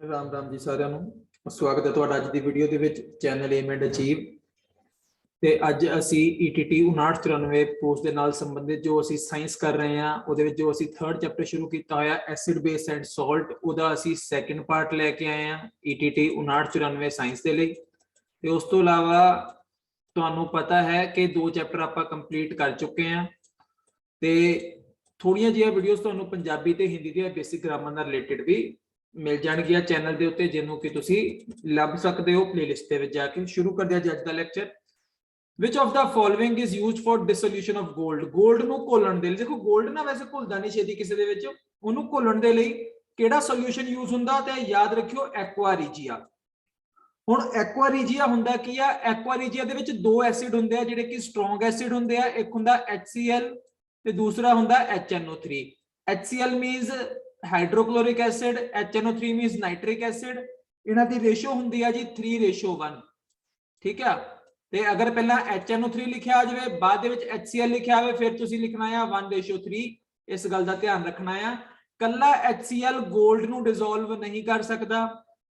राम राम जी सारिਆਂ ਨੂੰ स्वागत है ਤੁਹਾਡਾ ਅੱਜ ਦੀ ਵੀਡੀਓ ਦੇ ਵਿੱਚ ਚੈਨਲ ਏਮ ਐਂਡ ਅਚੀਵ ਤੇ ਅੱਜ ਅਸੀਂ ETT 5994 ਪੋਸਟ ਦੇ ਨਾਲ ਸੰਬੰਧਿਤ ਜੋ ਅਸੀਂ ਸਾਇੰਸ ਕਰ ਰਹੇ ਹਾਂ ਉਹਦੇ ਵਿੱਚ ਜੋ ਅਸੀਂ ਥਰਡ ਚੈਪਟਰ ਸ਼ੁਰੂ ਕੀਤਾ ਹੋਇਆ ਐਸਿਡ ਬੇਸ ਐਂਡ ਸਾਲਟ ਉਹਦਾ ਅਸੀਂ ਸੈਕੰਡ ਪਾਰਟ ਲੈ ਕੇ ਆਏ ਹਾਂ ETT 5994 ਸਾਇੰਸ ਦੇ ਲਈ ਤੇ ਉਸ ਤੋਂ ਇਲਾਵਾ ਤੁਹਾਨੂੰ ਪਤਾ ਹੈ ਕਿ ਦੋ ਚੈਪਟਰ ਆਪਾਂ ਕੰਪਲੀਟ ਕਰ ਚੁੱਕੇ ਹਾਂ ਤੇ ਥੋੜੀਆਂ ਜਿਹੀਆਂ ਵੀਡੀਓਜ਼ ਤੁਹਾਨੂੰ ਪੰਜਾਬੀ ਤੇ ਹਿੰਦੀ ਦੀਆਂ ਬੇਸਿਕ ਗ੍ਰਾਮਰ ਨਾਲ ਰਿਲੇਟਡ ਵੀ मिल जाएगी चैनल के उत्ते जिन्हों कि तुसी लभ सकते हो प्लेलिस्ट दे विच जाके। शुरू कर दिया अज दा lecture. Which of the following is used for dissolution of gold. Gold नूं घोलण दे लई, देखो गोल्ड ना वैसे घुलदा नहीं छेती किसी दे विच, उहनूं घोलण दे लई किहड़ा सॉल्यूशन यूज हुंदा ते याद रखियो एक्वा रिजिया। हुण एक्वा रिजिया हुंदा की आ? एक्वा रिजिया दे विच दो एसिड हुंदे आ जिहड़े कि स्ट्रॉन्ग एसिड हुंदे आ, एक हुंदा HCl ते दूसरा हुंदा HNO3। HCl means hydrochloric acid, HNO3 means nitric acid. इन्हां दी रेशियो हुंदी है जी 3:1। ठीक है, ते अगर पहला HNO3 लिखिया आ जाए बाद दे विच HCl लिखिया आवे फिर तुसीं लिखना है 1:3। इस गल दा ध्यान रखना है। कल्ला HCl गोल्ड नूं डिसोल्व नहीं कर सकदा,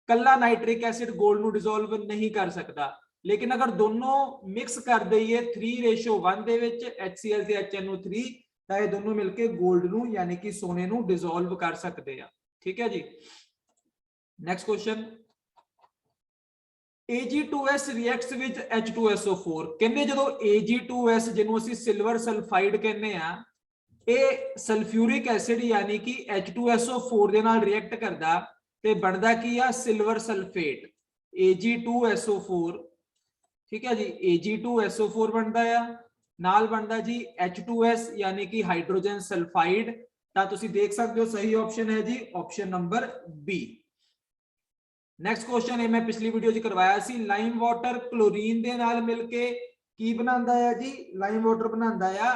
कल्ला नाइट्रिक एसिड गोल्ड नूं डिसोल्व नहीं कर सकदा, लेकिन अगर दोनों मिक्स कर दईए 3:1 दे विच HCl ते HNO3 ਤਾਂ ਇਹ ਦੋਨੋਂ ਮਿਲ ਕੇ 골ਡ ਨੂੰ ਯਾਨੀ ਕਿ ਸੋਨੇ ਨੂੰ ਡਿਸੋਲਵ ਕਰ ਸਕਦੇ ਆ। ਠੀਕ ਹੈ ਜੀ। Next question, Ag2S reacts with H2SO4। ਕਹਿੰਦੇ ਜਦੋਂ Ag2S ਜਿਹਨੂੰ ਅਸੀਂ ਸਿਲਵਰ ਸਲਫਾਈਡ ਕਹਿੰਦੇ ਆ, ਇਹ ਸਲਫਿਊਰਿਕ ਐਸਿਡ ਯਾਨੀ ਕਿ H2SO4 ਦੇ ਨਾਲ ਰਿਐਕਟ ਕਰਦਾ ਤੇ ਬਣਦਾ ਕੀ ਆ? Silver sulphate Ag2SO4। ਠੀਕ ਹੈ ਜੀ, Ag2SO4 ਬਣਦਾ ਆ, नाल बनता जी H2S यानी कि हाइड्रोजन सल्फाइड। ता तुसी देख सकते हो सही ऑप्शन है जी option number B. Next question है मैं पिछली वीडियो च करवाया सी, लाइम वाटर क्लोरीन दे नाल मिलके की बनांदा है जी? लाइम वाटर बनांदा है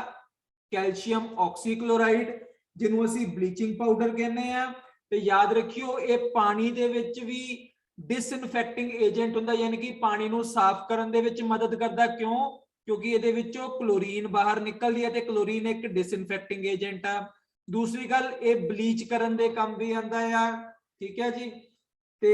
कैल्शियम ऑक्सीक्लोराइड जिन्हों असी ब्लीचिंग पाउडर कहने हैं। ते याद रखियो ये पानी दे विच भी डिसइनफेक्टिंग एजेंट हुंदा यानी कि पानी नूं साफ करन दे विच मदद करदा। क्यों? क्योंकि ये विचों क्लोरीन बाहर निकलती है ते क्लोरीन एक डिसइनफेक्टिंग एजेंट आ। दूसरी गल ये ब्लीच करन दे काम भी आंदा है। ठीक है जी, ते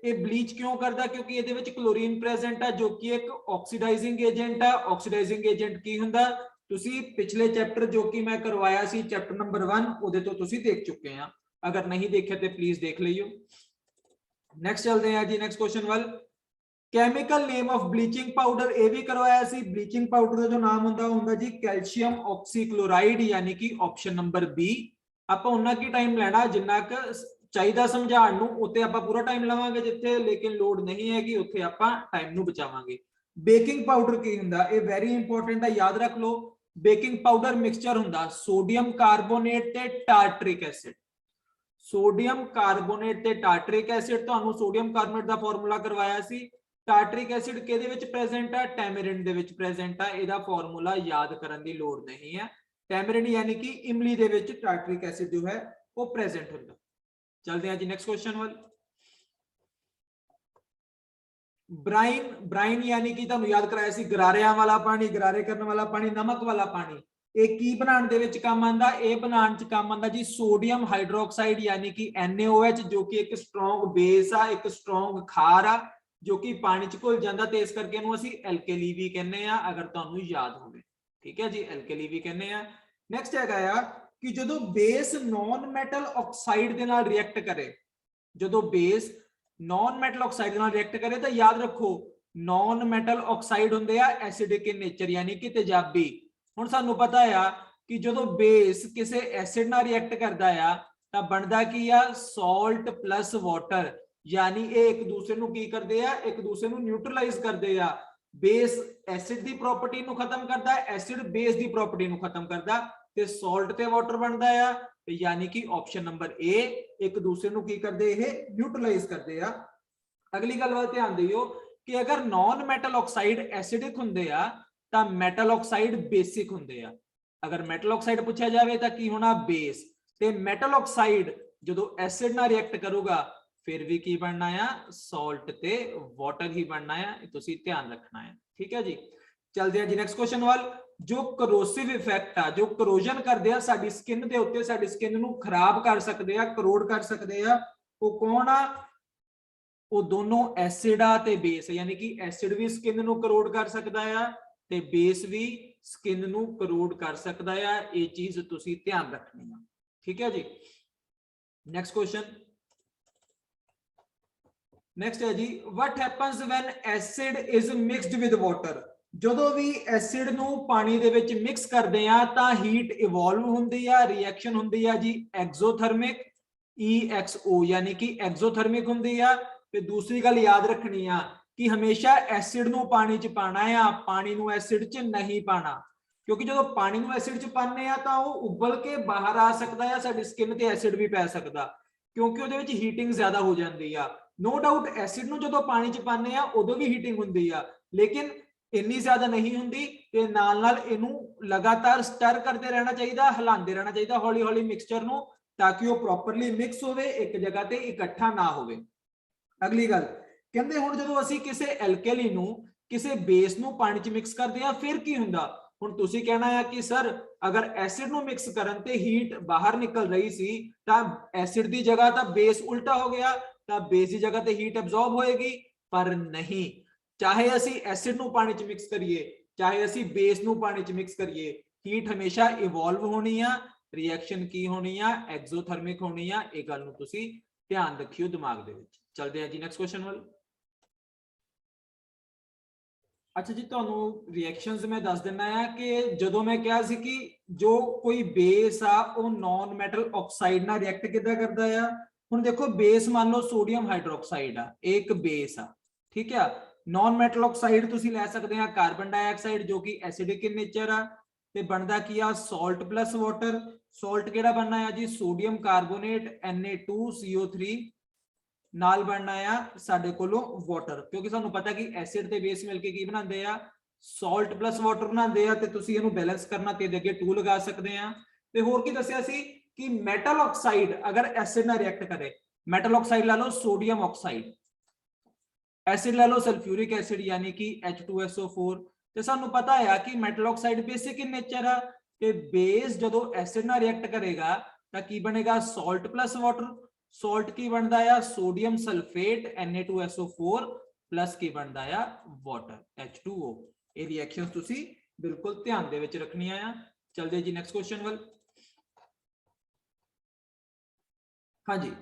ये ब्लीच क्यों करदा? क्योंकि ये विच क्लोरीन प्रेजेंट है जो कि एक ऑक्सीडाइजिंग एजेंट है। ऑक्सीडाइजिंग एजेंट की हुंदा? तुसी पिछले चैप्टर जो कि मैं करवाया सी चैप्टर नंबर 1 उहदे तो तुसी देख चुके हैं, अगर नहीं देखे तो प्लीज देख लियो। नेक्स्ट चलते हैं जी नेक्स्ट क्वेश्चन वाल। Chemical name of bleaching powder ये भी करवाया सी। ब्लीचिंग पाउडर का जो नाम होंदा जी कैल्शियम ऑक्सीक्लोराइड यानी कि ऑप्शन नंबर बी। आपां उन्ना की टाइम लेना जिन्ना क चाहिदा समझाउण नूं, उत्ते आपां पूरा टाइम लवांगे जिथे लेकिन लोड नहीं हैगी उत्थे आपां टाइम नूं बचावांगे। बेकिंग पाउडर की हुंदा? ये वेरी इंपॉर्टेंट है, याद रख लो। बेकिंग पाउडर मिक्सचर हुंदा सोडियम कार्बोनेट ते टार्टरिक एसिड। सोडियम कार्बोनेट ते टार्टरिक एसिड, तुहानूं सोडियम कार्बोनेट दा फार्मूला करवाया सी। टार्टरिक एसिड किहदे विच प्रेजेंट है? टैमरिन दे विच प्रेजेंट है। इहदा फार्मूला याद करन दी लोड़ नहीं है। टैमरिन यानी कि इमली दे विच टार्टरिक एसिड जो है वो प्रेजेंट हुंदा। चलते हैं जी नेक्स्ट क्वेश्चन वाल। ब्राइन, ब्राइन यानी कि तुहानूं याद कराया सी गरारियां वाला पानी, गरारे करने वाला पानी, नमक वाला पानी। ਇਹ ਕੀ ਬਣਾਉਣ ਦੇ ਵਿੱਚ ਕੰਮ ਆਂਦਾ? ਇਹ ਬਣਾਉਣ ਚ ਕੰਮ ਆਂਦਾ ਜੀ ਸੋਡੀਅਮ ਹਾਈਡਰੋਕਸਾਈਡ ਯਾਨੀ ਕਿ NaOH ਜੋ ਕਿ ਇੱਕ ਸਟਰੋਂਗ ਬੇਸ ਆ, ਇੱਕ ਸਟਰੋਂਗ ਖਾਰ ਆ जो कि पानी च घुल जाता, तो इस करके असीं एल्केली भी कहने आ, अगर तुहानूं याद होवे। ठीक है जी, एल्केली भी कहने आ। नैक्सट हैगा कि जदों बेस नॉन मैटल ऑक्साइड दे नाल रिएक्ट करे, जदों बेस नॉन मैटल ऑक्साइड दे नाल रिएक्ट करे तो याद रखो नॉन मैटल ऑक्साइड हुंदे आ एसिडिक इन नेचर यानी कि तेजाबी। हुण सानूं पता है कि जदों बेस किसी एसिड नाल रिएक्ट करदा आ तां बनदा की आ? सॉल्ट प्लस वाटर, यानी ये एक दूसरे नूं की करदे आ? एक दूसरे नूं न्यूट्रलाइज करदे आ। बेस एसिड दी प्रॉपर्टी नूं खत्म करदा, एसिड बेस दी प्रॉपर्टी नूं खत्म करदा ते सॉल्ट ते वाटर बनदा आ। यानी कि ऑप्शन नंबर ए एक दूसरे नूं की करदे? ये न्यूट्रलाइज करदे आ। अगली गल वल ध्यान दिओ कि अगर नॉन मैटल ऑक्साइड एसिडिक हुंदे आ तां मैटल ऑक्साइड बेसिक हुंदे आ। अगर मैटल ऑक्साइड पूछा जाए तां की होना? बेस। ते मैटल ऑक्साइड जदों एसिड नाल रिएक्ट करूगा फिर भी की बनना है? सॉल्ट ते वाटर ही बनना है, तुसी ध्यान रखना है। ठीक है जी, चलते हैं जी नेक्स्ट क्वेश्चन वाल। जो करोसिव इफेक्ट आ, जो करोजन करदे आ साडी स्किन दे उत्ते, साडी स्किन नूं खराब कर सकदे आ, करोड कर सकदे आ, वो कौन आ? ਉਹ ਦੋਨੋਂ ਐਸਿਡ ਆ ਤੇ ਬੇਸ, ਯਾਨੀ ਕਿ ਐਸਿਡ ਵੀ ਸਕਿਨ ਨੂੰ ਕਰੋਡ ਕਰ ਸਕਦਾ ਆ ਤੇ ਬੇਸ ਵੀ ਸਕਿਨ ਨੂੰ ਕਰੋਡ ਕਰ ਸਕਦਾ ਆ। ਇਹ ਚੀਜ਼ ਤੁਸੀਂ ਧਿਆਨ ਰੱਖਣੀ ਆ, ਠੀਕ ਹੈ ਜੀ। ਨੈਕਸਟ ਕੁਐਸਚਨ, ਨੈਕਸਟ ਹੈ ਜੀ, what happens when acid is mixed with water? ਜਦੋਂ ਵੀ ਐਸਿਡ ਨੂੰ ਪਾਣੀ ਦੇ ਵਿੱਚ ਮਿਕਸ ਕਰਦੇ ਆ ਤਾਂ ਹੀਟ ਇਵੋਲਵ ਹੁੰਦੀ ਆ, ਰਿਐਕਸ਼ਨ ਹੁੰਦੀ ਆ ਜੀ ਐਗਜ਼ੋਥਰਮਿਕ, EXO, ਯਾਨੀ ਕਿ ਐਗਜ਼ੋਥਰਮਿਕ ਹੁੰਦੀ ਆ। ਤੇ ਦੂਸਰੀ ਗੱਲ ਯਾਦ ਰੱਖਣੀ ਆ ਕਿ ਹਮੇਸ਼ਾ ਐਸਿਡ ਨੂੰ ਪਾਣੀ 'ਚ ਪਾਣਾ ਆ, ਪਾਣੀ ਨੂੰ ਐਸਿਡ 'ਚ ਨਹੀਂ ਪਾਣਾ, ਕਿਉਂਕਿ ਜਦੋਂ ਪਾਣੀ ਨੂੰ ਐਸਿਡ 'ਚ ਪਾਉਂਦੇ ਆ ਤਾਂ ਉਹ ਉਬਲ ਕੇ ਬਾਹਰ ਆ ਸਕਦਾ ਆ, ਸਾਡੀ ਸਕਿਨ ਤੇ ਐਸਿਡ ਵੀ ਪੈ ਸਕਦਾ, ਕਿਉਂਕਿ ਉਹਦੇ ਵਿੱਚ ਹੀਟਿੰਗ ਜ਼ਿਆਦਾ ਹੋ ਜਾਂਦੀ ਆ। नो डाउट एसिड ਨੂੰ ਜਦੋਂ ਪਾਣੀ 'ਚ ਪਾਉਂਦੇ ਆ ਉਦੋਂ ਵੀ ਹੀਟਿੰਗ ਹੁੰਦੀ ਆ, ਲੇਕਿਨ ਇੰਨੀ ਜ਼ਿਆਦਾ ਨਹੀਂ ਹੁੰਦੀ ਤੇ ਨਾਲ ਇਹਨੂੰ ਲਗਾਤਾਰ ਸਟਰ ਕਰਦੇ ਰਹਿਣਾ ਚਾਹੀਦਾ, ਹਿਲਾਉਂਦੇ ਰਹਿਣਾ ਚਾਹੀਦਾ ਹੌਲੀ ਹੌਲੀ ਮਿਕਸਚਰ ਨੂੰ, ਤਾਂ ਕਿ ਉਹ ਪ੍ਰੋਪਰਲੀ ਮਿਕਸ ਹੋਵੇ, ਇੱਕ ਜਗ੍ਹਾ ਤੇ ਇਕੱਠਾ ਨਾ ਹੋਵੇ। ਅਗਲੀ ਗੱਲ ਕਹਿੰਦੇ ਹੁਣ ਜਦੋਂ ਅਸੀਂ ਕਿਸੇ ਐਲਕੇਲੀ ਨੂੰ ਕਿਸੇ ਬੇਸ ਨੂੰ ਪਾਣੀ 'ਚ ਮਿਕਸ ਕਰਦੇ ਆ ਫਿਰ ਕੀ ਹੁੰਦਾ। ਹੁਣ ਤੁਸੀਂ ਕਹਿਣਾ ਆ ਕਿ ਸਰ ਅਗਰ ਐਸਿਡ ਨੂੰ ਮਿਕਸ ਕਰਨ ਤੇ ਹੀਟ ਬਾਹਰ ਨਿਕਲ ਰਹੀ ਸੀ ਤਾਂ ਐਸਿਡ ਦੀ ਜਗ੍ਹਾ ਤਾਂ ਬੇਸ ਉਲਟਾ ਹੋ ਗਿਆ, ਤਾਂ ਬੇਸ ਦੀ ਜਗ੍ਹਾ ਤੇ ਹੀਟ ਐਬਜ਼ੌਰਬ ਹੋਏਗੀ, ਪਰ ਨਹੀਂ। ਚਾਹੇ ਅਸੀਂ ਐਸਿਡ ਨੂੰ ਪਾਣੀ 'ਚ ਮਿਕਸ ਕਰੀਏ, ਚਾਹੇ ਅਸੀਂ ਬੇਸ ਨੂੰ ਪਾਣੀ 'ਚ ਮਿਕਸ ਕਰੀਏ, ਹੀਟ ਹਮੇਸ਼ਾ ਇਵੋਲਵ ਹੋਣੀ ਆ, ਰਿਐਕਸ਼ਨ ਕੀ ਹੋਣੀ ਆ, ਐਗਜ਼ੋਥਰਮਿਕ ਹੋਣੀ ਆ। ਇਹ ਗੱਲ ਨੂੰ ਤੁਸੀਂ ਧਿਆਨ ਰੱਖਿਓ ਦਿਮਾਗ ਦੇ ਵਿੱਚ। ਚਲਦੇ ਆ ਜੀ ਨੈਕਸਟ ਕੁਐਸਚਨ ਵੱਲ। ਅੱਛਾ ਜੀ, ਤੁਹਾਨੂੰ ਰਿਐਕਸ਼ਨਸ ਮੈਂ ਦੱਸ ਦਿੰਦਾ ਆ ਕਿ ਜਦੋਂ ਮੈਂ ਕਿਹਾ ਸੀ ਕਿ ਜੋ ਕੋਈ ਬੇਸ ਆ ਉਹ ਨੌਨ ਮੈਟਲ ਆਕਸਾਈਡ ਨਾਲ ਰਿਐਕਟ ਕਿੱਦਾਂ ਕਰਦਾ ਆ। ਹੁਣ ਦੇਖੋ ਬੇਸ ਮੰਨ ਲਓ ਸੋਡੀਅਮ ਹਾਈਡਰੋਕਸਾਈਡ ਆ, ਇਹ ਇੱਕ ਬੇਸ ਆ, ਠੀਕ ਆ। ਨੌਨ ਮੈਟਲ ਆਕਸਾਈਡ ਤੁਸੀਂ ਲੈ ਸਕਦੇ ਆ ਕਾਰਬਨ ਡਾਈਆਕਸਾਈਡ, ਜੋ ਕਿ ਐਸਿਡਿਕ ਇਨ ਨੇਚਰ ਆ, ਤੇ ਬਣਦਾ ਕੀ ਆ ਸਾਲਟ ਪਲੱਸ ਵਾਟਰ। ਸਾਲਟ ਕਿਹੜਾ ਬਣਨਾ ਆ ਜੀ, ਸੋਡੀਅਮ ਕਾਰਬੋਨੇਟ Na2CO3 ਨਾਲ ਬਣਨਾ ਆ ਸਾਡੇ ਕੋਲੋਂ ਵਾਟਰ, ਕਿਉਂਕਿ ਸਾਨੂੰ ਪਤਾ ਕਿ ਐਸਿਡ ਤੇ ਬੇਸ ਮਿਲ ਕੇ ਕੀ ਬਣਾਉਂਦੇ ਆ, ਸਾਲਟ ਪਲੱਸ ਵਾਟਰ ਬਣਾਉਂਦੇ ਆ। ਤੇ ਤੁਸੀਂ ਇਹਨੂੰ ਬੈਲੈਂਸ ਕਰਨਾ ਤੇ ਅੱਗੇ 2 ਲਗਾ ਸਕਦੇ ਆ। ਤੇ ਹੋਰ ਕੀ ਦੱਸਿਆ ਸੀ ਕਿ ਮੈਟਲ ਆਕਸਾਈਡ ਅਗਰ ਐਸਿਡ ਨਾਲ ਰਿਐਕਟ ਕਰੇ, ਮੈਟਲ ਆਕਸਾਈਡ ਲਾ ਲਓ ਸੋਡੀਅਮ ਆਕਸਾਈਡ, ਐਸਿਡ ਲੈ ਲਓ ਸਲਫਿਊਰਿਕ ਐਸਿਡ ਯਾਨੀ ਕਿ H2SO4। ਤੇ ਸਾਨੂੰ ਪਤਾ ਆ ਕਿ ਮੈਟਲ ਆਕਸਾਈਡ ਬੇਸਿਕ ਇਨ ਨੇਚਰ ਆ, ਤੇ ਬੇਸ ਜਦੋਂ ਐਸਿਡ ਨਾਲ ਰਿਐਕਟ ਕਰੇਗਾ ਤਾਂ ਕੀ ਬਣੇਗਾ, ਸਾਲਟ ਪਲੱਸ ਵਾਟਰ। ਸਾਲਟ ਕੀ ਬਣਦਾ ਆ, ਸੋਡੀਅਮ ਸਲਫੇਟ Na2SO4 ਪਲੱਸ ਕੀ ਬਣਦਾ ਆ, ਵਾਟਰ H2O। ਇਹ ਰਿਐਕਸ਼ਨਸ ਤੁਸੀਂ ਬਿਲਕੁਲ ਧਿਆਨ ਦੇ ਵਿੱਚ ਰੱਖਣੀਆਂ ਆ। ਚਲਦੇ ਜੀ ਨੈਕਸਟ ਕੁਐਸਚਨ ਵੱਲ। ਹਾਂਜੀ,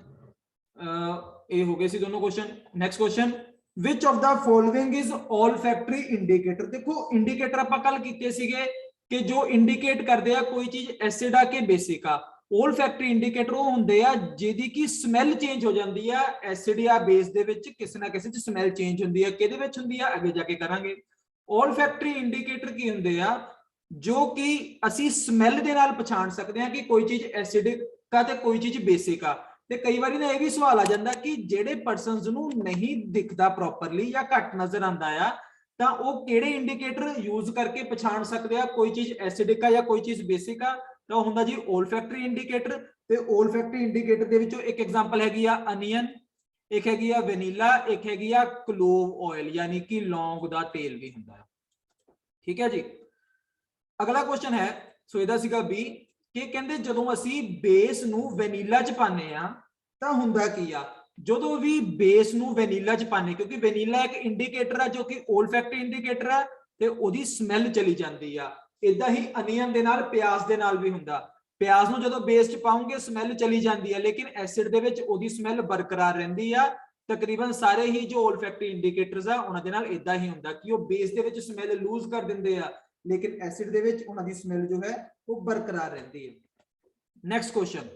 ਇਹ ਹੋ ਗਏ ਸੀ ਦੋਨੋਂ question. Next question, which of the following is olfactory indicator? ਦੇਖੋ ਇੰਡੀਕੇਟਰ ਆਪਾਂ ਕੱਲ ਕੀਤੇ ਸੀਗੇ ਕਿ ਜੋ ਇੰਡੀਕੇਟ ਕਰਦੇ ਆ ਕੋਈ ਚੀਜ਼ ਐਸਿਡ ਆ ਕਿ ਬੇਸਿਕ ਆ। olfactory ਇੰਡੀਕੇਟਰ ਉਹ ਹੁੰਦੇ ਆ ਜਿਹਦੀ ਕੀ ਸਮੈਲ ਚੇਂਜ ਹੋ ਜਾਂਦੀ ਆ, ਐਸਿਡ ਜਾਂ ਬੇਸ ਦੇ ਵਿੱਚ ਕਿਸੇ ਨਾ ਕਿਸੇ ਚ ਸਮੈਲ ਚੇਂਜ ਹੁੰਦੀ ਆ। ਕਿਹਦੇ ਵਿੱਚ ਹੁੰਦੀ ਆ ਅੱਗੇ ਜਾ ਕੇ ਕਰਾਂਗੇ। olfactory ਇੰਡੀਕੇਟਰ ਕੀ ਹੁੰਦੇ ਆ, ਜੋ ਕਿ ਅਸੀਂ ਸਮੈਲ ਦੇ ਨਾਲ ਪਛਾਣ ਸਕਦੇ ਆ ਕਿ ਕੋਈ ਚੀਜ਼ ਐਸਿਡਿਕ ਆ ਤੇ ਕੋਈ ਚੀਜ਼ ਬੇਸਿਕ ਆ। ਤੇ ਕਈ ਵਾਰੀ ਨਾ ਇਹ ਵੀ ਸਵਾਲ ਆ ਜਾਂਦਾ ਕਿ ਜਿਹੜੇ ਪਰਸਨਸ ਨੂੰ ਨਹੀਂ ਦਿਖਦਾ ਪ੍ਰੋਪਰਲੀ ਜਾਂ ਘੱਟ ਨਜ਼ਰ ਆਉਂਦਾ ਆ, ਤਾਂ ਉਹ ਕਿਹੜੇ ਇੰਡੀਕੇਟਰ ਯੂਜ਼ ਕਰਕੇ ਪਛਾਣ ਸਕਦੇ ਆ ਕੋਈ ਚੀਜ਼ ਐਸਿਡਿਕ ਆ ਜਾਂ ਕੋਈ ਚੀਜ਼ ਬੇਸਿਕ ਆ। ਤਾਂ ਉਹ ਹੁੰਦਾ ਜੀ 올ਫੈਕਟਰੀ ਇੰਡੀਕੇਟਰ। ਤੇ 올ਫੈਕਟਰੀ ਇੰਡੀਕੇਟਰ ਦੇ ਵਿੱਚੋਂ ਇੱਕ ਐਗਜ਼ਾਮਪਲ ਹੈਗੀ ਆ ਅਨੀਅਨ, ਇੱਕ ਹੈਗੀ ਆ ਵੈਨੀਲਾ, ਇੱਕ ਹੈਗੀ ਆ ਕਲੋਵ ਆਇਲ ਯਾਨੀ ਕਿ ਲੌਂਗ ਦਾ ਤੇਲ ਵੀ ਹੁੰਦਾ ਹੈ। ਠੀਕ ਹੈ ਜੀ। ਅਗਲਾ ਕੁਐਸਚਨ ਹੈ, ਸੋ ਇਹਦਾ ਸੀਗਾ B ਕਿ ਕਹਿੰਦੇ ਜਦੋਂ ਅਸੀਂ ਬੇਸ ਨੂੰ ਵੈਨੀਲਾ ਚ ਪਾਉਂਦੇ ਆ ਤਾਂ ਹੁੰਦਾ ਕੀ ਆ। ਜਦੋਂ ਵੀ ਬੇਸ ਨੂੰ ਵੈਨੀਲਾ ਚ ਪਾਣੇ, ਕਿਉਂਕਿ ਵੈਨੀਲਾ ਇੱਕ ਇੰਡੀਕੇਟਰ ਆ ਜੋ ਕਿ 올ਫੈਕਟਰੀ ਇੰਡੀਕੇਟਰ ਆ ਤੇ ਉਹਦੀ ਸਮੈਲ ਚਲੀ ਜਾਂਦੀ ਆ। ਇਦਾਂ ਹੀ ਅਨੀਅਨ ਦੇ ਨਾਲ, ਪਿਆਜ਼ ਦੇ ਨਾਲ ਵੀ ਹੁੰਦਾ। ਪਿਆਜ਼ ਨੂੰ ਜਦੋਂ ਬੇਸ ਚ ਪਾਉਂਗੇ ਸਮੈਲ ਚਲੀ ਜਾਂਦੀ ਆ, ਲੇਕਿਨ ਐਸਿਡ ਦੇ ਵਿੱਚ ਉਹਦੀ ਸਮੈਲ ਬਰਕਰਾਰ ਰਹਿੰਦੀ ਆ। ਤਕਰੀਬਨ ਸਾਰੇ ਹੀ ਜੋ 올ਫੈਕਟਰੀ ਇੰਡੀਕੇਟਰਸ ਆ ਉਹਨਾਂ ਦੇ ਨਾਲ ਇਦਾਂ ਹੀ ਹੁੰਦਾ ਕਿ ਉਹ ਬੇਸ ਦੇ ਵਿੱਚ ਸਮੈਲ ਲੂਜ਼ ਕਰ ਦਿੰਦੇ ਆ, ਲੇਕਿਨ ਐਸਿਡ ਦੇ ਵਿੱਚ ਉਹਨਾਂ ਦੀ ਸਮੈਲ ਜੋ ਹੈ ਉਹ ਬਰਕਰਾਰ ਰਹਿੰਦੀ ਹੈ। ਨੈਕਸਟ ਕੁਐਸਚਨ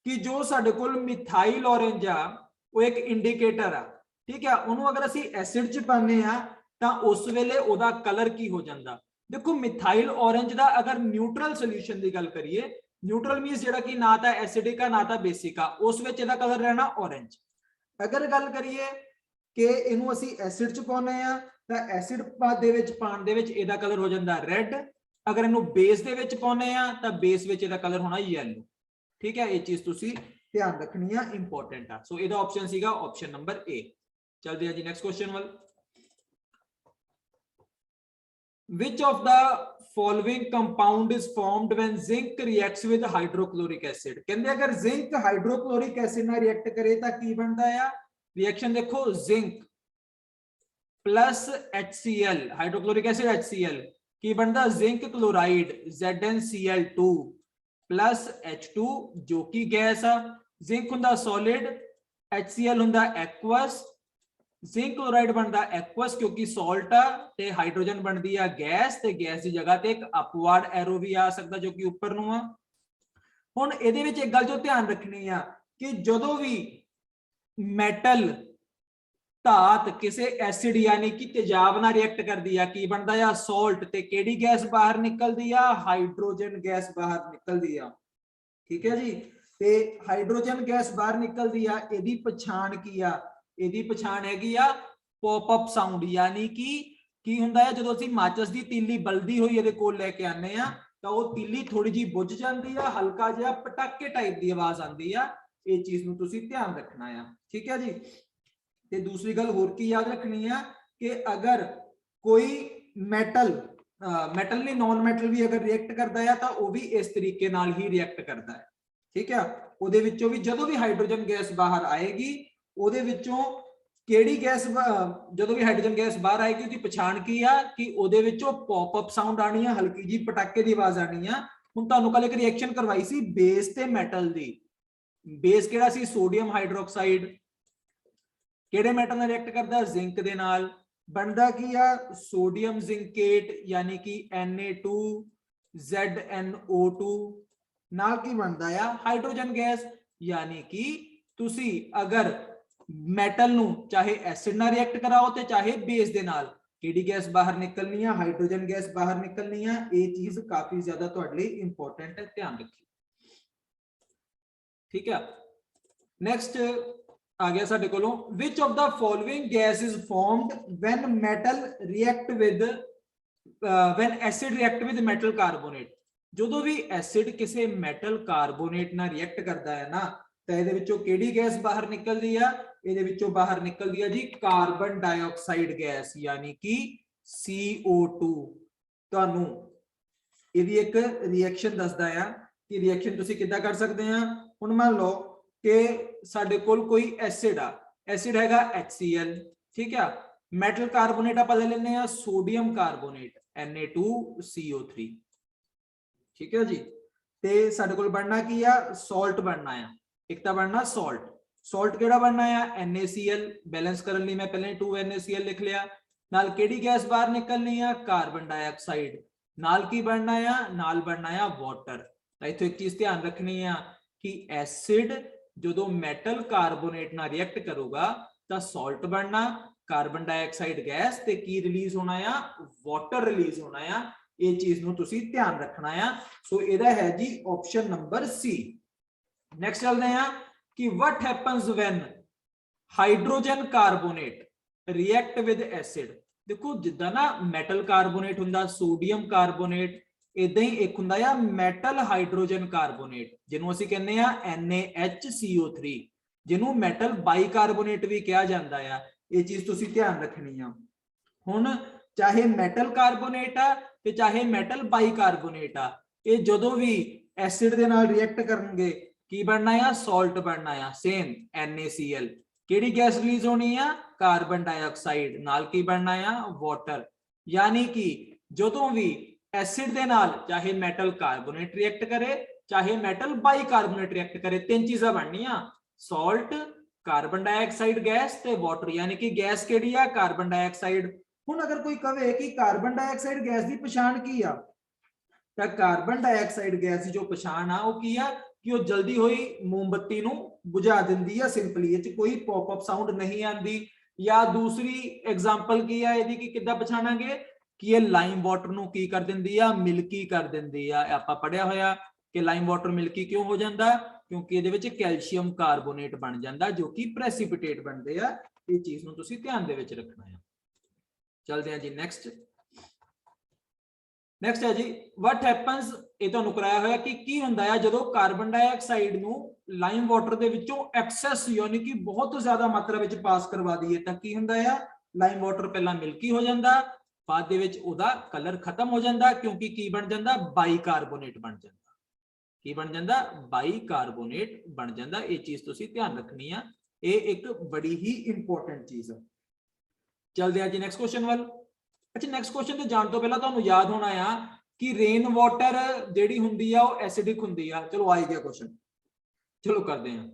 ਕਿ ਜੋ ਸਾਡੇ ਕੋਲ ਮਿਥਾਈਲ ਔਰੇਂਜ ਆ ਉਹ ਇੱਕ ਇੰਡੀਕੇਟਰ ਆ, ਠੀਕ ਹੈ। ਉਹਨੂੰ ਅਗਰ ਅਸੀਂ ਐਸਿਡ ਚ ਪਾਉਂਦੇ ਆ ਤਾਂ ਉਸ ਵੇਲੇ ਉਹਦਾ ਕਲਰ ਕੀ ਹੋ ਜਾਂਦਾ। ਦੇਖੋ ਮਿਥਾਈਲ ਔਰੇਂਜ ਦਾ ਅਗਰ ਨਿਊਟਰਲ ਸੋਲੂਸ਼ਨ ਦੀ ਗੱਲ ਕਰੀਏ, ਨਿਊਟਰਲ ਮੀਨਸ ਜਿਹੜਾ ਕਿ ਨਾ ਤਾਂ ਐਸਿਡਿਕ ਆ ਨਾ ਤਾਂ ਬੇਸਿਕ ਆ, ਉਸ ਵਿੱਚ ਇਹਦਾ ਕਲਰ ਰਹਿਣਾ ਔਰੇਂਜ। ਅਗਰ ਗੱਲ ਕਰੀਏ ਕਿ ਇਹਨੂੰ ਅਸੀਂ ਐਸਿਡ ਚ ਪਾਉਂਦੇ ਆ ਤਾਂ ਐਸਿਡ ਦੇ ਵਿੱਚ ਪਾਉਣ ਦੇ ਵਿੱਚ ਇਹਦਾ ਕਲਰ ਹੋ ਜਾਂਦਾ ਰੈੱਡ। ਅਗਰ ਇਹਨੂੰ ਬੇਸ ਦੇ ਵਿੱਚ ਪਾਉਂਦੇ ਆ ਤਾਂ ਬੇਸ ਵਿੱਚ ਇਹਦਾ ਕਲਰ ਹੋਣਾ ਯੈਲੋ। ਠੀਕ ਹੈ, ਇਹ ਚੀਜ਼ ਤੁਸੀਂ ਧਿਆਨ ਰੱਖਣੀ ਆ, ਇੰਪੋਰਟੈਂਟ ਆ। ਸੋ ਇਹਦਾ ਆਪਸ਼ਨ ਸੀਗਾ ਆਪਸ਼ਨ ਨੰਬਰ A। ਚਲਦੇ ਆ ਜੀ ਨੈਕਸਟ ਕੁਐਸਚਨ ਵੱਲ। Which of the following compound is formed when zinc reacts with hydrochloric acid? ਕਹਿੰਦੇ ਅਗਰ ਜ਼ਿੰਕ ਹਾਈਡਰੋਕਲੋਰਿਕ ਐਸਿਡ ਨਾਲ ਰਿਐਕਟ ਕਰੇ ਤਾਂ ਕੀ ਬਣਦਾ ਆ, रिएक्शन देखो zinc plus HCl hydrochloric acid HCl की बनता zinc chloride ZnCl2 plus H2 जो कि गैस आ जिंक हुंदा सॉलिड HCl हुंदा एक्वस जिंक क्लोराइड बनता एक्वस क्योंकि सॉल्ट आ ते हाइड्रोजन बनती है गैस ते गैस की जगह ते एक अपवर्ड एरो भी आ सकता जो कि ऊपर नूं आ हुण इहदे विच एक गल जो ध्यान रखनी आ कि जदों भी मैटल धात किसी एसिड यानी कि तेजाब नाल रिएक्ट करदी आ की बनदा आ सॉल्ट ते केड़ी गैस बाहर निकलदी आ हाइड्रोजन गैस बाहर निकलदी आ ठीक है जी ते हाइड्रोजन गैस बाहर निकलदी आ इहदी पछाण की आ इहदी पछाण हैगी आ पॉप अप साउंड यानी कि की हुंदा है जदों असीं माचिस दी तीली बलदी होई इहदे कोल लैके आने आ तां ओह तीली थोड़ी जी बुझ जांदी आ हल्का जिहा पटाके टाइप दी आवाज आंदी आ इह चीज नूं तुसीं ध्यान रखना आ ठीक है जी ते दूसरी गल होर की याद रखनी है कि अगर कोई मैटल मैटल नहीं नॉन मैटल भी अगर रिएक्ट करता है तो वह भी इस तरीके नाल ही रिएक्ट करता है ठीक है ਉਹਦੇ ਵਿੱਚੋਂ ਵੀ ਜਦੋਂ ਵੀ ਹਾਈਡਰੋਜਨ ਗੈਸ ਬਾਹਰ ਆਏਗੀ ਉਹਦੇ ਵਿੱਚੋਂ ਕਿਹੜੀ ਗੈਸ ਜਦੋਂ ਵੀ ਹਾਈਡਰੋਜਨ ਗੈਸ ਬਾਹਰ ਆਏਗੀ ਉਹਦੀ ਪਛਾਣ ਕੀ ਆ ਕਿ ਉਹਦੇ ਵਿੱਚੋਂ ਪੌਪ ਅਪ ਸਾਊਂਡ ਆਣੀ ਆ ਹਲਕੀ ਜੀ ਪਟਾਕੇ ਦੀ ਆਵਾਜ਼ ਆਣੀ ਆ ਹੁਣ ਤੁਹਾਨੂੰ ਕੱਲ ਇੱਕ ਰਿਐਕਸ਼ਨ ਕਰਵਾਈ ਸੀ ਬੇਸ ਤੇ ਮੈਟਲ ਦੀ ਬੇਸ ਕਿਹੜਾ ਸੀ ਸੋਡੀਅਮ ਹਾਈਡਰੋਕਸਾਈਡ ਕਿਹੜੇ ਮੈਟਲ ਨਾਲ ਰਿਐਕਟ ਕਰਦਾ ਜ਼ਿੰਕ ਦੇ ਨਾਲ ਬਣਦਾ ਕੀ ਆ ਸੋਡੀਅਮ ਜ਼ਿੰਕੇਟ ਯਾਨੀ ਕਿ Na2ZnO2 ਨਾਲ ਕੀ ਬਣਦਾ ਆ ਹਾਈਡਰੋਜਨ ਗੈਸ ਯਾਨੀ ਕਿ ਤੁਸੀਂ ਅਗਰ ਮੈਟਲ ਨੂੰ ਚਾਹੇ ਐਸਿਡ ਨਾਲ ਰਿਐਕਟ ਕਰਾਓ ਤੇ ਚਾਹੇ ਬੇਸ ਦੇ ਨਾਲ ਕਿਹੜੀ ਗੈਸ ਬਾਹਰ ਨਿਕਲਣੀ ਆ ਹਾਈਡਰੋਜਨ ਗੈਸ ਬਾਹਰ ਨਿਕਲਣੀ ਆ ਇਹ ਚੀਜ਼ ਕਾਫੀ ਜ਼ਿਆਦਾ ਤੁਹਾਡੇ ਲਈ ਇੰਪੋਰਟੈਂਟ ਹੈ ਧਿਆਨ ਰੱਖਿਓ ਠੀਕ ਹੈ ਨੈਕਸਟ आ गया साडे कोलों which of the following gas is formed when metal react with when acid react with metal carbonate ਜਦੋਂ ਵੀ ਐਸਿਡ ਕਿਸੇ ਮੈਟਲ ਕਾਰਬੋਨੇਟ ਨਾਲ ਰਿਐਕਟ ਕਰਦਾ ਹੈ ਨਾ ਤਾਂ ਇਹਦੇ ਵਿੱਚੋਂ ਕਿਹੜੀ ਗੈਸ ਬਾਹਰ ਨਿਕਲਦੀ ਆ ਇਹਦੇ ਵਿੱਚੋਂ ਬਾਹਰ ਨਿਕਲਦੀ ਆ ਜੀ ਕਾਰਬਨ ਡਾਈਆਕਸਾਈਡ ਗੈਸ ਯਾਨੀ ਕਿ CO2 ਤੁਹਾਨੂੰ ਇਹਦੀ ਇੱਕ ਰਿਐਕਸ਼ਨ ਦੱਸਦਾ ਆ ਕਿ ਰਿਐਕਸ਼ਨ ਤੁਸੀਂ ਕਿੱਦਾਂ ਕਰ ਸਕਦੇ ਆ ਹੁਣ ਮੰਨ ਲਓ कि साडे कोल कोई एसिड आ एसिड हैगा HCl ठीक है मेटल कार्बोनेट आप ले लेने आ सोडियम कार्बोनेट Na2CO3 ठीक है जी ते साडे कोल बनना की आ सॉल्ट बनना है एक ता बनना सॉल्ट सॉल्ट केड़ा बनना है NaCl बैलेंस करन लई मैं पहले 2NaCl लिख लिया नाल केड़ी गैस बाहर निकलनी है कार्बन डाइऑक्साइड नाल की बनना है नाल बनना है वाटर इत्थे एक चीज ध्यान रखनी है कि एसिड ਜਦੋਂ ਮੈਟਲ ਕਾਰਬੋਨੇਟ ਨਾਲ ਰਿਐਕਟ ਕਰੂਗਾ ਤਾਂ ਸਾਲਟ ਬਣਨਾ ਕਾਰਬਨ ਡਾਈਆਕਸਾਈਡ ਗੈਸ ਤੇ ਕੀ ਰਿਲੀਜ਼ ਹੋਣਾ ਆ ਵਾਟਰ ਰਿਲੀਜ਼ ਹੋਣਾ ਆ ਇਹ ਚੀਜ਼ ਨੂੰ ਤੁਸੀਂ ਧਿਆਨ ਰੱਖਣਾ ਆ ਸੋ ਇਹਦਾ ਹੈ ਜੀ ਆਪਸ਼ਨ ਨੰਬਰ ਸੀ ਨੈਕਸਟ ਚੱਲਦੇ ਆ ਕਿ what happens when hydrogen carbonate react with acid ਦੇਖੋ ਜਿੱਦਾਂ ਨਾ ਮੈਟਲ ਕਾਰਬੋਨੇਟ ਹੁੰਦਾ ਸੋਡੀਅਮ ਕਾਰਬੋਨੇਟ ਇਦਾਂ ਹੀ ਇੱਕ ਹੁੰਦਾ ਆ ਮੈਟਲ ਹਾਈਡਰੋਜਨ ਕਾਰਬੋਨੇਟ ਜਿਹਨੂੰ ਅਸੀਂ ਕਹਿੰਦੇ ਆ NaHCO3 ਜਿਹਨੂੰ ਮੈਟਲ ਬਾਈਕਾਰਬੋਨੇਟ ਵੀ ਕਿਹਾ ਜਾਂਦਾ ਆ ਇਹ ਚੀਜ਼ ਤੁਸੀਂ ਧਿਆਨ ਰੱਖਣੀ ਆ ਹੁਣ ਚਾਹੇ ਮੈਟਲ ਕਾਰਬੋਨੇਟ ਆ ਤੇ ਚਾਹੇ ਮੈਟਲ ਬਾਈਕਾਰਬੋਨੇਟ ਆ ਇਹ ਜਦੋਂ ਵੀ ਐਸਿਡ ਦੇ ਨਾਲ ਰਿਐਕਟ ਕਰਨਗੇ ਕੀ ਬਣਨਾ ਆ ਸਾਲਟ ਬਣਨਾ ਆ ਸੇਮ NaCl ਕਿਹੜੀ ਗੈਸ ਰਿਲੀਜ਼ ਹੋਣੀ ਆ ਕਾਰਬਨ ਡਾਈਆਕਸਾਈਡ ਨਾਲ ਕੀ ਬਣਨਾ ਆ ਵਾਟਰ ਯਾਨੀ ਕਿ ਜਦੋਂ ਵੀ एसिड दे नाल चाहे मेटल कार्बोनेट रिएक्ट करे चाहे मेटल बाइकार्बोनेट रिएक्ट करे तीन चीज़ां बननियां सॉल्ट कार्बन डाइऑक्साइड गैस ते वाटर यानी कि गैस केड़ी आ कार्बन डाइऑक्साइड हुण अगर कोई कहे कि कार्बन डाइऑक्साइड गैस की पछाण की आ तां कार्बन डाइऑक्साइड गैस की जो पछाण आ वो की आ कि वो जल्दी होई मोमबत्ती नूं बुझा दिंदी आ सिंपली इह च कोई पॉप अप साउंड नहीं आंदी या दूसरी एग्जांपल की आ इहदी कि किद्दां पछाणांगे कि ये लाइम वाटर ਨੂੰ ਕੀ ਕਰ ਦਿੰਦੀ ਆ ਮਿਲਕੀ ਕਰ ਦਿੰਦੀ ਆ ਆਪਾਂ ਪੜਿਆ ਹੋਇਆ ਕਿ ਲਾਈਮ ਵਾਟਰ ਮਿਲਕੀ ਕਿਉਂ ਹੋ ਜਾਂਦਾ ਕਿਉਂਕਿ ਇਹਦੇ ਵਿੱਚ ਕੈਲਸ਼ੀਅਮ ਕਾਰਬੋਨੇਟ ਬਣ ਜਾਂਦਾ ਜੋ ਕਿ ਪ੍ਰੈਸਿਪਿਟੇਟ ਬਣਦੇ ਆ ਇਹ ਚੀਜ਼ ਨੂੰ ਤੁਸੀਂ ਧਿਆਨ ਦੇ ਵਿੱਚ ਰੱਖਣਾ ਹੈ ਚਲਦੇ ਹਾਂ ਜੀ ਨੈਕਸਟ ਹੈ ਜੀ what happens ਇਹ ਤੁਹਾਨੂੰ ਕਰਾਇਆ ਹੋਇਆ ਕਿ ਕੀ ਹੁੰਦਾ ਆ ਜਦੋਂ ਕਾਰਬਨ ਡਾਈਆਕਸਾਈਡ ਨੂੰ ਲਾਈਮ ਵਾਟਰ ਦੇ ਵਿੱਚੋਂ ਐਕਸੈਸ ਯਾਨੀ ਕਿ ਬਹੁਤ ਜ਼ਿਆਦਾ ਮਾਤਰਾ ਵਿੱਚ ਪਾਸ ਕਰਵਾ ਦਈਏ ਤਾਂ ਕੀ ਹੁੰਦਾ ਆ ਲਾਈਮ ਵਾਟਰ ਪਹਿਲਾਂ ਮਿਲਕੀ ਹੋ ਜਾਂਦਾ बाद दे विच ओदा कलर खत्म हो जाता क्योंकि की बन जाता बाईकार्बोनेट बन जाता की बन जाता बाईकार्बोनेट बन जाता ये चीज तुसी ध्यान रखनी है ये एक बड़ी ही इंपॉर्टेंट चीज है। चलते हैं जी नेक्स्ट क्वेश्चन वाल। अच्छा नेक्स्ट क्वेश्चन ते जाण तो पहला तुहानूं याद होना आ कि रेन वाटर जिहड़ी हुंदी आ वो एसिडिक हुंदी आ। चलो आ गया क्वेश्चन, चलो करते हैं।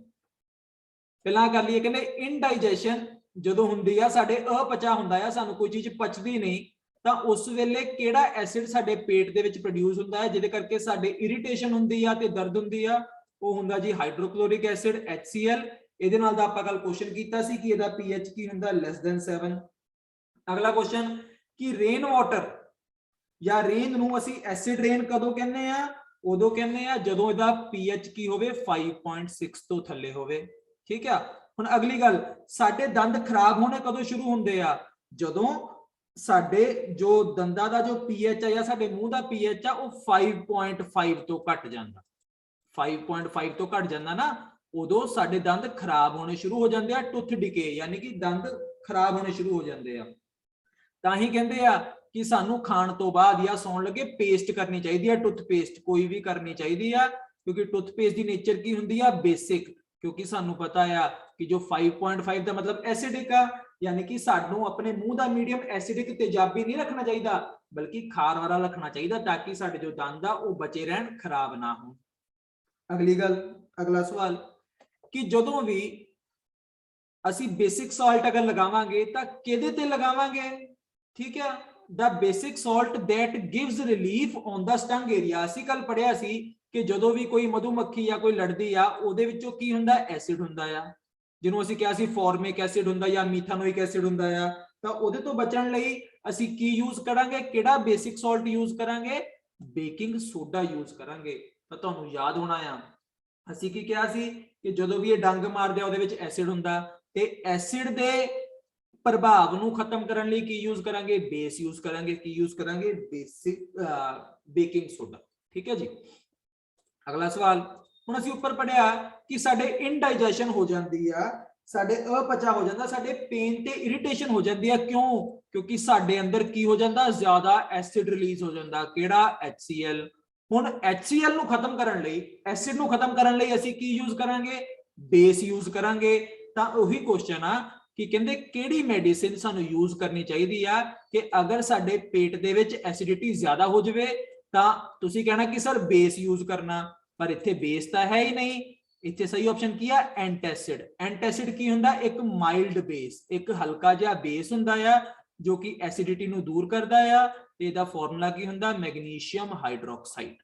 पहला कर लिए कहते इनडाइजेशन ਜਦੋਂ ਹੁੰਦੀ ਆ ਸਾਡੇ ਅਪਚਾ ਹੁੰਦਾ ਆ, ਸਾਨੂੰ ਕੋਈ ਚੀਜ਼ ਪਚਦੀ ਨਹੀਂ, ਤਾਂ ਉਸ ਵੇਲੇ ਕਿਹੜਾ ਐਸਿਡ ਸਾਡੇ ਪੇਟ ਦੇ ਵਿੱਚ ਪ੍ਰੋਡਿਊਸ ਹੁੰਦਾ ਹੈ ਜਿਹਦੇ ਕਰਕੇ ਸਾਡੇ ਇਰੀਟੇਸ਼ਨ ਹੁੰਦੀ ਆ ਤੇ ਦਰਦ ਹੁੰਦੀ ਆ? ਉਹ ਹੁੰਦਾ ਜੀ ਹਾਈਡਰੋਕਲੋਰਿਕ ਐਸਿਡ HCl। ਇਹਦੇ ਨਾਲ ਦਾ ਆਪਾਂ ਕੱਲ ਕੁਐਸਚਨ ਕੀਤਾ ਸੀ ਕਿ ਇਹਦਾ pH ਕੀ ਹੁੰਦਾ <7। ਅਗਲਾ ਕੁਐਸਚਨ ਕਿ ਰੇਨ ਵਾਟਰ ਜਾਂ ਰੇਨ ਨੂੰ ਅਸੀਂ ਐਸਿਡ ਰੇਨ ਕਦੋਂ ਕਹਿੰਦੇ ਆ? ਉਦੋਂ ਕਹਿੰਦੇ ਆ ਜਦੋਂ ਇਹਦਾ pH ਕੀ ਹੋਵੇ 5.6 ਤੋਂ ਥੱਲੇ ਹੋਵੇ। ਠੀਕ ਆ। ਹੁਣ ਅਗਲੀ ਗੱਲ, ਸਾਡੇ ਦੰਦ ਖਰਾਬ ਹੋਣੇ ਕਦੋਂ ਸ਼ੁਰੂ ਹੁੰਦੇ ਆ? ਜਦੋਂ ਸਾਡੇ ਜੋ ਦੰਦਾਂ ਦਾ ਜੋ pH ਆ ਜਾਂ ਸਾਡੇ ਮੂੰਹ ਦਾ pH ਆ ਉਹ 5.5 ਤੋਂ ਘਟ ਜਾਂਦਾ। 5.5 ਤੋਂ ਘਟ ਜਾਂਦਾ ਨਾ, ਉਦੋਂ ਸਾਡੇ ਦੰਦ ਖਰਾਬ ਹੋਣੇ ਸ਼ੁਰੂ ਹੋ ਜਾਂਦੇ ਆ, ਟੁੱਥ ਡਿਕੇ ਯਾਨੀ ਕਿ ਦੰਦ ਖਰਾਬ ਹੋਣੇ ਸ਼ੁਰੂ ਹੋ ਜਾਂਦੇ ਆ। ਤਾਂ ਹੀ ਕਹਿੰਦੇ ਆ ਕਿ ਸਾਨੂੰ ਖਾਣ ਤੋਂ ਬਾਅਦ ਜਾਂ ਸੌਣ ਲੱਗੇ ਪੇਸਟ ਕਰਨੀ ਚਾਹੀਦੀ ਆ, ਟੁੱਥ ਪੇਸਟ ਕੋਈ ਵੀ ਕਰਨੀ ਚਾਹੀਦੀ ਆ, ਕਿਉਂਕਿ ਟੁੱਥ ਪੇਸਟ ਦੀ ਨੇਚਰ ਕੀ ਹੁੰਦੀ ਆ? ਬੇਸਿਕ। ਕਿਉਂਕਿ ਸਾਨੂੰ ਪਤਾ ਆ ਕਿ ਜੋ 5.5 ਦਾ ਮਤਲਬ ਐਸਿਡਿਕ ਆ, ਯਾਨੀ ਕਿ ਸਾਨੂੰ ਆਪਣੇ ਮੂੰਹ ਦਾ ਮੀਡੀਅਮ ਐਸਿਡਿਕ ਤੇਜ਼ਾਬੀ ਨਹੀਂ ਰੱਖਣਾ ਚਾਹੀਦਾ ਬਲਕਿ ਖਾਰ ਵਾਲਾ ਰੱਖਣਾ ਚਾਹੀਦਾ ਤਾਂ ਕਿ ਸਾਡੇ ਜੋ ਦੰਦ ਆ ਉਹ ਬਚੇ ਰਹਿਣ, ਖਰਾਬ ਨਾ ਹੋਣ। ਅਗਲੀ ਗੱਲ, ਅਗਲਾ ਸਵਾਲ ਕਿ ਜਦੋਂ ਵੀ ਅਸੀਂ ਬੇਸਿਕ ਸਾਲਟ ਅਗਰ ਲਗਾਵਾਂਗੇ ਤਾਂ ਕਿਹਦੇ ਤੇ ਲਗਾਵਾਂਗੇ? ਠੀਕ ਹੈ, the basic salt that gives relief on the stung area। ਅਸੀਂ ਕੱਲ ਪੜਿਆ ਸੀ ਕਿ ਜਦੋਂ ਵੀ ਕੋਈ ਮਧੂਮੱਖੀ ਜਾਂ ਕੋਈ ਲੜਦੀ ਆ ਉਹਦੇ ਵਿੱਚੋਂ ਕੀ ਹੁੰਦਾ? ਐਸਿਡ ਹੁੰਦਾ ਆ, ਜਿਹਨੂੰ ਅਸੀਂ ਕਿਹਾ ਸੀ ਫਾਰਮਿਕ ਐਸਿਡ ਹੁੰਦਾ ਜਾਂ ਮੀਥਾਨੋਇਕ ਐਸਿਡ ਹੁੰਦਾ ਆ। ਤਾਂ ਉਹਦੇ ਤੋਂ ਬਚਣ ਲਈ ਅਸੀਂ ਕੀ ਯੂਜ਼ ਕਰਾਂਗੇ? ਕਿਹੜਾ ਬੇਸਿਕ ਸਾਲਟ ਯੂਜ਼ ਕਰਾਂਗੇ? ਬੇਕਿੰਗ ਸੋਡਾ ਯੂਜ਼ ਕਰਾਂਗੇ। ਤਾਂ ਤੁਹਾਨੂੰ ਯਾਦ ਹੋਣਾ ਆ ਅਸੀਂ ਕੀ ਕਿਹਾ ਸੀ ਕਿ ਜਦੋਂ ਵੀ ਇਹ ਡੰਗ ਮਾਰਦੇ ਆ ਉਹਦੇ ਵਿੱਚ ਐਸਿਡ ਹੁੰਦਾ, ਤੇ ਐਸਿਡ ਦੇ ਪ੍ਰਭਾਵ ਨੂੰ ਖਤਮ ਕਰਨ ਲਈ ਕੀ ਯੂਜ਼ ਕਰਾਂਗੇ? ਬੇਸ ਯੂਜ਼ ਕਰਾਂਗੇ। ਕੀ ਯੂਜ਼ ਕਰਾਂਗੇ? Baking soda. ਠੀਕ ਹੈ ਜੀ। ਅਗਲਾ ਸਵਾਲ, ਹੁਣ ਅਸੀਂ ਉੱਪਰ ਪੜਿਆ ਕਿ ਸਾਡੇ ਇਨਡਾਈਜੈਸ਼ਨ ਹੋ ਜਾਂਦੀ ਆ, ਸਾਡੇ ਅਪਚਾ ਹੋ ਜਾਂਦਾ, ਸਾਡੇ ਪੇਨ ਤੇ ਇਰੀਟੇਸ਼ਨ ਹੋ ਜਾਂਦੀ ਆ। ਕਿਉਂ? ਕਿਉਂਕਿ ਸਾਡੇ ਅੰਦਰ ਕੀ ਹੋ ਜਾਂਦਾ? ਜ਼ਿਆਦਾ ਐਸਿਡ ਰਿਲੀਜ਼ ਹੋ ਜਾਂਦਾ। ਕਿਹੜਾ? HCl। ਹੁਣ HCl ਨੂੰ ਖਤਮ ਕਰਨ ਲਈ, ਐਸਿਡ ਨੂੰ ਖਤਮ ਕਰਨ ਲਈ ਅਸੀਂ ਕੀ ਯੂਜ਼ ਕਰਾਂਗੇ? ਬੇਸ ਯੂਜ਼ ਕਰਾਂਗੇ। ਤਾਂ ਉਹੀ ਕੁਐਸਚਨ ਆ ਕਿ ਕਹਿੰਦੇ ਕਿਹੜੀ ਮੈਡੀਸਿਨ ਸਾਨੂੰ ਯੂਜ਼ ਕਰਨੀ ਚਾਹੀਦੀ ਆ ਕਿ ਅਗਰ ਸਾਡੇ ਪੇਟ ਦੇ ਵਿੱਚ ਐਸਿਡਿਟੀ ਜ਼ਿਆਦਾ ਹੋ ਜਾਵੇ ਤਾਂ ਤੁਸੀਂ ਕਹਿਣਾ ਕਿ ਸਰ ਬੇਸ ਯੂਜ਼ ਕਰਨਾ, ਪਰ ਇੱਥੇ ਬੇਸ ਤਾਂ ਹੈ ਹੀ ਨਹੀਂ। ਇੱਥੇ ਸਹੀ ਆਪਸ਼ਨ ਕੀ ਆ? ਐਂਟੈਸਿਡ। ਐਂਟੈਸਿਡ ਕੀ ਹੁੰਦਾ? ਇੱਕ ਮਾਈਲਡ ਬੇਸ, ਇੱਕ ਹਲਕਾ ਜਿਹਾ ਬੇਸ ਹੁੰਦਾ ਆ ਜੋ ਕਿ ਐਸਿਡਿਟੀ ਨੂੰ ਦੂਰ ਕਰਦਾ ਆ। ਤੇ ਇਹਦਾ ਫਾਰਮੂਲਾ ਕੀ ਹੁੰਦਾ? Magnesium hydroxide.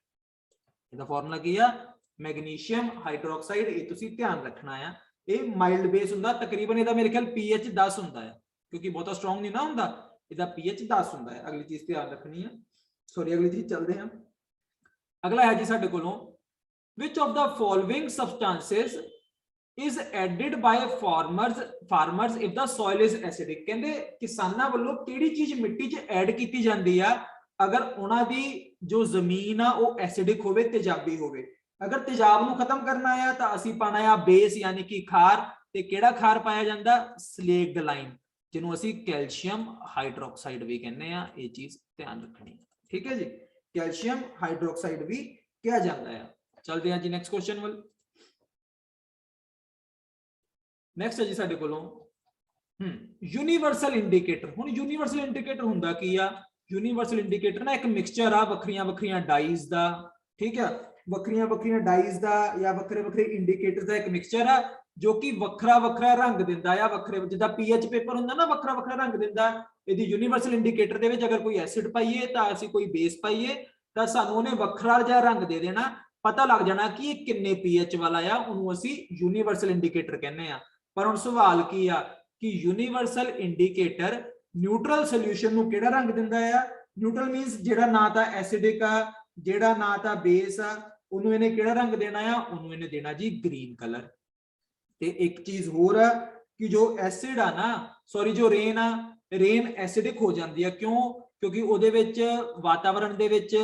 ਇਹਦਾ ਫਾਰਮੂਲਾ ਕੀ ਆ? Magnesium hydroxide. ਇਹ ਤੁਸੀਂ ਧਿਆਨ ਰੱਖਣਾ ਆ। ਇਹ ਮਾਈਲਡ ਬੇਸ ਹੁੰਦਾ, ਤਕਰੀਬਨ ਇਹਦਾ ਮੇਰੇ ਖਿਆਲ pH 10 ਹੁੰਦਾ ਹੈ, ਕਿਉਂਕਿ ਬਹੁਤਾ ਸਟਰੋਂਗ ਨਹੀਂ ਨਾ ਹੁੰਦਾ, ਇਹਦਾ pH 10 ਹੁੰਦਾ ਹੈ। ਅਗਲੀ ਚੀਜ਼ ਧਿਆਨ ਰੱਖਣੀ ਹੈ। ਸੌਰੀ, ਅਗਲੀ ਚੀਜ਼ ਚੱਲਦੇ ਹਾਂ। ਅਗਲਾ ਹੈ ਜੀ ਸਾਡੇ ਕੋਲੋਂ which of the following substances is added by farmers if the soil is acidic। ਕਹਿੰਦੇ ਕਿਸਾਨਾਂ ਵੱਲੋਂ ਕਿਹੜੀ ਚੀਜ਼ ਮਿੱਟੀ 'ਚ ਐਡ ਕੀਤੀ ਜਾਂਦੀ ਆ ਅਗਰ ਉਹਨਾਂ ਦੀ ਜੋ ਜ਼ਮੀਨ ਆ ਉਹ ਐਸਿਡਿਕ ਹੋਵੇ, ਤੇਜ਼ਾਬੀ ਹੋਵੇ। ਅਗਰ ਤੇਜ਼ਾਬ ਨੂੰ ਖਤਮ ਕਰਨਾ ਆ ਤਾਂ ਅਸੀਂ ਪਾਣਾ ਆ ਬੇਸ ਯਾਨੀ ਕਿ ਖਾਰ। ਤੇ ਕਿਹੜਾ ਖਾਰ ਪਾਇਆ ਜਾਂਦਾ? ਸਲੇਗਲਾਈਨ, ਜਿਹਨੂੰ ਅਸੀਂ ਕੈਲਸ਼ੀਅਮ ਹਾਈਡਰੋਕਸਾਈਡ ਵੀ ਕਹਿੰਦੇ ਆ। ਇਹ ਚੀਜ਼ ਧਿਆਨ ਰੱਖਣੀ। ਠੀਕ ਹੈ ਜੀ, ਕੈਲਸ਼ੀਅਮ ਹਾਈਡਰੋਕਸਾਈਡ ਵੀ ਕਿਹਾ ਜਾਂਦਾ ਆ। चलते हैं जी नेक्स्ट क्वेश्चन वाल। नेक्स्ट है जी साडे कोलों यूनीवर्सल इंडिकेटर। हुण यूनीवर्सल इंडिकेटर हुंदा की आ? यूनीवर्सल इंडिकेटर ना एक मिक्सचर आ वखरियां वखरियां डाइज दा। ठीक है, वखरियां वखरियां डाइज दा या वखरे वखरे इंडिकेटर्स दा एक मिक्सचर आ जो कि वखरा वखरा रंग दिंदा आ। वखरे जिद्दां pH पेपर हुंदा ना, वखरा वखरा रंग दिंदा। इहदी यूनीवर्सल इंडिकेटर दे विच अगर कोई एसिड पाइए तां असीं कोई बेस पाइए तां सानूं उहने वखरा जिहा रंग दे देना, पता लग जाना कि ये किन्ने pH वाला आ, उन्होंने असी यूनीवर्सल इंडिकेटर कहने आ। पर हुण सवाल की आ कि यूनीवर्सल इंडिकेटर न्यूट्रल सोल्यूशन नूं किहड़ा रंग दिंदा आ? न्यूट्रल मींस जिहड़ा ना तां एसिडिक आ, जिहड़ा ना तां बेस आ, उन्होंने इहने किहड़ा रंग देना आ? उन्होंने इहने देना जी ग्रीन कलर। ते एक चीज होर आ कि जो एसिड आ ना, सॉरी जो रेन आ, रेन एसिडिक हो जाती है। क्यों? क्योंकि उहदे विच वातावरण दे विच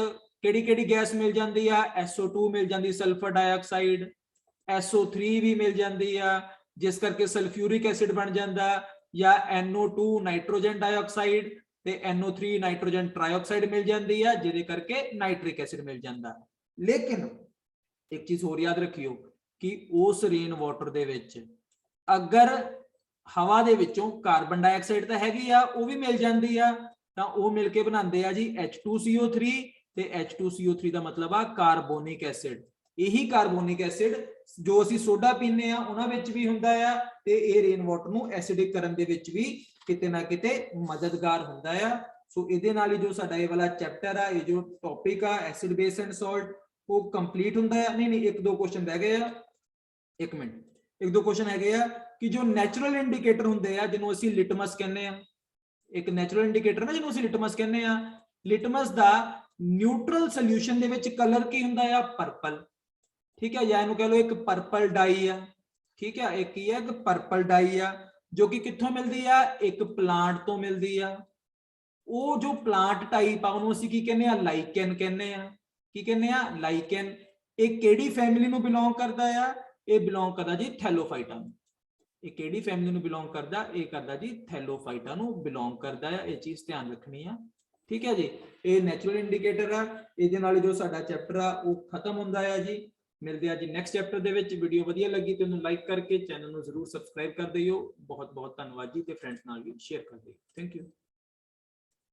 ਕਿਹੜੀ ਗੈਸ ਮਿਲ ਜਾਂਦੀ ਆ? SO2 ਮਿਲ ਜਾਂਦੀ, ਸਲਫਰ ਡਾਈਆਕਸਾਈਡ। SO3 ਵੀ ਮਿਲ ਜਾਂਦੀ ਆ ਜਿਸ ਕਰਕੇ ਸਲਫਿਊਰਿਕ ਐਸਿਡ ਬਣ ਜਾਂਦਾ, ਜਾਂ NO2 ਨਾਈਟ੍ਰੋਜਨ ਡਾਈਆਕਸਾਈਡ ਤੇ NO3 ਨਾਈਟ੍ਰੋਜਨ ਟ੍ਰਾਈਆਕਸਾਈਡ ਮਿਲ ਜਾਂਦੀ ਆ ਜਿਹਦੇ ਕਰਕੇ ਨਾਈਟ੍ਰਿਕ ਐਸਿਡ ਮਿਲ ਜਾਂਦਾ। ਲੇਕਿਨ ਇੱਕ ਚੀਜ਼ ਹੋਰ ਯਾਦ ਰੱਖਿਓ ਕਿ ਉਸ ਰੇਨ ਵਾਟਰ ਦੇ ਵਿੱਚ ਅਗਰ ਹਵਾ ਦੇ ਵਿੱਚੋਂ ਕਾਰਬਨ ਡਾਈਆਕਸਾਈਡ ਤਾਂ ਹੈਗੀ ਆ, ਉਹ ਵੀ ਮਿਲ ਜਾਂਦੀ ਆ, ਤਾਂ ਉਹ ਮਿਲ ਕੇ ਬਣਾਉਂਦੇ ਆ ਜੀ H2CO3 ਤੇ H2CO3 ਦਾ ਮਤਲਬ ਆ ਕਾਰਬੋਨਿਕ ਐਸਿਡ। ਇਹੀ ਕਾਰਬੋਨਿਕ ਐਸਿਡ ਜੋ ਅਸੀਂ ਸੋਡਾ ਪੀਂਦੇ ਆ ਉਹਨਾਂ ਵਿੱਚ ਵੀ ਹੁੰਦਾ ਆ, ਤੇ ਇਹ ਰੇਨ ਵਾਟਰ ਨੂੰ ਐਸਿਡਿਕ ਕਰਨ ਦੇ ਵਿੱਚ ਵੀ ਕਿਤੇ ਨਾ ਕਿਤੇ ਮਦਦਗਾਰ ਹੁੰਦਾ ਆ। ਸੋ ਇਹਦੇ ਨਾਲ ਹੀ ਜੋ ਸਾਡਾ ਇਹ ਵਾਲਾ ਚੈਪਟਰ ਆ, ਇਹ ਜੋ ਟੌਪਿਕ ਆ ਐਸਿਡ ਬੇਸ ਐਂਡ ਸਾਲਟ, ਉਹ ਕੰਪਲੀਟ ਹੁੰਦਾ ਆ। ਨਹੀਂ ਇੱਕ ਦੋ ਕੁਐਸਚਨ ਰਹਿ ਗਏ ਆ, ਇੱਕ ਮਿੰਟ, ਇੱਕ ਦੋ ਕੁਐਸਚਨ ਹੈਗੇ ਆ ਕਿ ਜੋ ਨੈਚੁਰਲ ਇੰਡੀਕੇਟਰ ਹੁੰਦੇ ਆ ਜਿਹਨੂੰ ਅਸੀਂ ਲਿਟਮਸ ਕਹਿੰਦੇ ਆ, ਇੱਕ ਨੈਚੁਰਲ ਇੰਡੀਕੇਟਰ ਨਾ ਜਿਹਨੂੰ ਅਸੀਂ ਲਿਟਮਸ ਕਹਿੰਦੇ ਆ, ਲਿਟਮਸ ਦਾ ਨਿਊਟਰਲ ਸੋਲੂਸ਼ਨ ਦੇ ਵਿੱਚ ਕਲਰ ਕੀ ਹੁੰਦਾ ਆ? ਪਰਪਲ, ਠੀਕ ਹੈ, ਜਾਂ ਇਹਨੂੰ ਕਹ ਲਓ ਇੱਕ ਪਰਪਲ ਡਾਈ ਆ, ਠੀਕ ਹੈ, ਇੱਕ ਕੀ ਹੈ? ਇੱਕ ਪਰਪਲ ਡਾਈ ਆ, ਜੋ ਕਿ ਕਿੱਥੋਂ ਮਿਲਦੀ ਆ? ਇੱਕ ਪਲਾਂਟ ਤੋਂ ਮਿਲਦੀ ਆ। ਉਹ ਜੋ ਪਲਾਂਟ ਟਾਈਪ ਆ ਉਹਨੂੰ ਅਸੀਂ ਕੀ ਕਹਿੰਦੇ ਆ? ਲਾਈਕਨ ਕਹਿੰਦੇ ਆ। ਕੀ ਕਹਿੰਦੇ ਆ? ਲਾਈਕਨ। ਇਹ ਕਿਹੜੀ ਫੈਮਿਲੀ ਨੂੰ ਬਿਲੋਂਗ ਕਰਦਾ ਆ? ਇਹ ਬਿਲੋਂਗ ਕਰਦਾ ਜੀ ਥੈਲੋਫਾਈਟਾ ਨੂੰ। ਇਹ ਕਿਹੜੀ ਫੈਮਿਲੀ ਨੂੰ ਬਿਲੋਂਗ ਕਰਦਾ? ਇਹ ਕਰਦਾ ਜੀ ਥੈਲੋਫਾਈਟਾ ਨੂੰ ਬਿਲੋਂਗ ਕਰਦਾ ਆ। ਇਹ ਚੀਜ਼ ਧਿਆਨ ਰੱਖਣੀ ਆ, ਠੀਕ ਹੈ ਜੀ। ਇਹ ਨੈਚੁਰਲ ਇੰਡੀਕੇਟਰ ਆ, ਇਹਦੇ ਨਾਲ ਜੋ ਸਾਡਾ ਚੈਪਟਰ ਆ ਉਹ ਖਤਮ ਹੁੰਦਾ ਆ ਜੀ। ਮਿਲਦੇ ਆ ਜੀ ਨੈਕਸਟ ਚੈਪਟਰ ਦੇ ਵਿੱਚ। ਵੀਡੀਓ ਵਧੀਆ ਲੱਗੀ ਤੇ ਉਹਨੂੰ ਲਾਈਕ ਕਰਕੇ ਚੈਨਲ ਨੂੰ ਜ਼ਰੂਰ ਸਬਸਕ੍ਰਾਈਬ ਕਰ ਦਿਓ। ਬਹੁਤ ਬਹੁਤ ਧੰਨਵਾਦ ਜੀ, ਤੇ ਫਰੈਂਡਸ ਨਾਲ ਵੀ ਸ਼ੇਅਰ ਕਰ ਦਿਓ। Thank you.